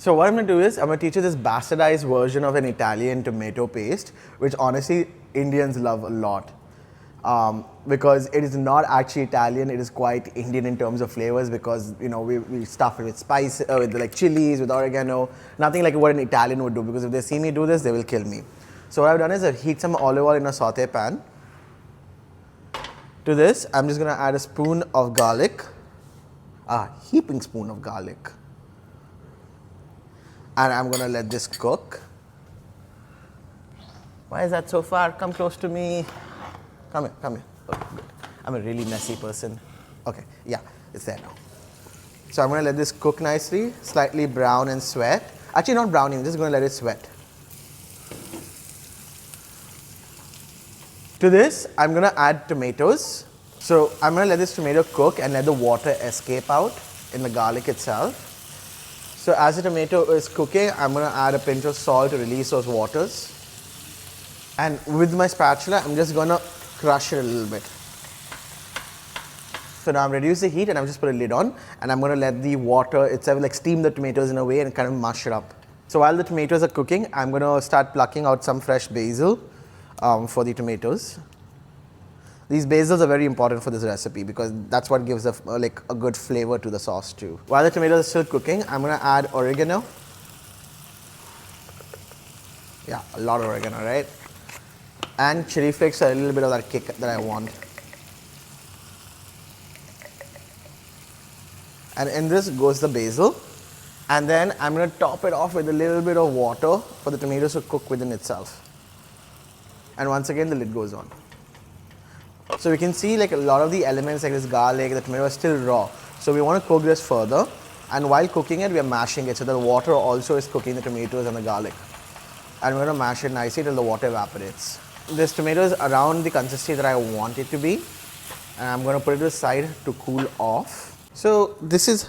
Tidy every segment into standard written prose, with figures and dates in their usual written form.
So what I'm going to do is, I'm going to teach you this bastardized version of an Italian tomato paste, which honestly Indians love a lot. Because it is not actually Italian, it is quite Indian in terms of flavors because, you know, we stuff it with spice, with like chilies, with oregano, nothing like what an Italian would do, because if they see me do this, they will kill me. So what I've done is I heat some olive oil in a saute pan. To this, I'm just going to add a spoon of garlic, a heaping spoon of garlic. And I'm going to let this cook. Why is that so far? Come close to me. Come here, come here. Okay, good. I'm a really messy person. Okay, yeah, it's there now. So I'm going to let this cook nicely, slightly brown and sweat. Actually, not browning, I'm just going to let it sweat. To this, I'm going to add tomatoes. So I'm going to let this tomato cook and let the water escape out in the garlic itself. So as the tomato is cooking, I'm going to add a pinch of salt to release those waters. And with my spatula, I'm just going to crush it a little bit. So now I'm reduced the heat and I'm just put a lid on, and I'm going to let the water itself like steam the tomatoes in a way and kind of mush it up. So while the tomatoes are cooking, I'm going to start plucking out some fresh basil for the tomatoes. These basils are very important for this recipe because that's what gives a good flavor to the sauce too. While the tomatoes are still cooking, I'm going to add oregano. Yeah, a lot of oregano, right? And chili flakes are a little bit of that kick that I want. And in this goes the basil. And then I'm going to top it off with a little bit of water for the tomatoes to cook within itself. And once again, the lid goes on. So we can see like a lot of the elements like this garlic, the tomato are still raw. So we want to cook this further, and while cooking it, we are mashing it so the water also is cooking the tomatoes and the garlic. And we're going to mash it nicely till the water evaporates. This tomato is around the consistency that I want it to be, and I'm going to put it aside to cool off. So this is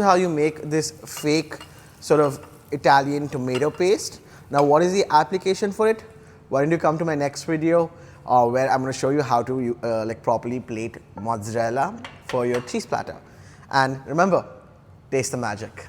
how you make this fake sort of Italian tomato paste. Now what is the application for it? Why don't you come to my next video where I'm going to show you how to properly plate mozzarella for your cheese platter. And remember, taste the magic.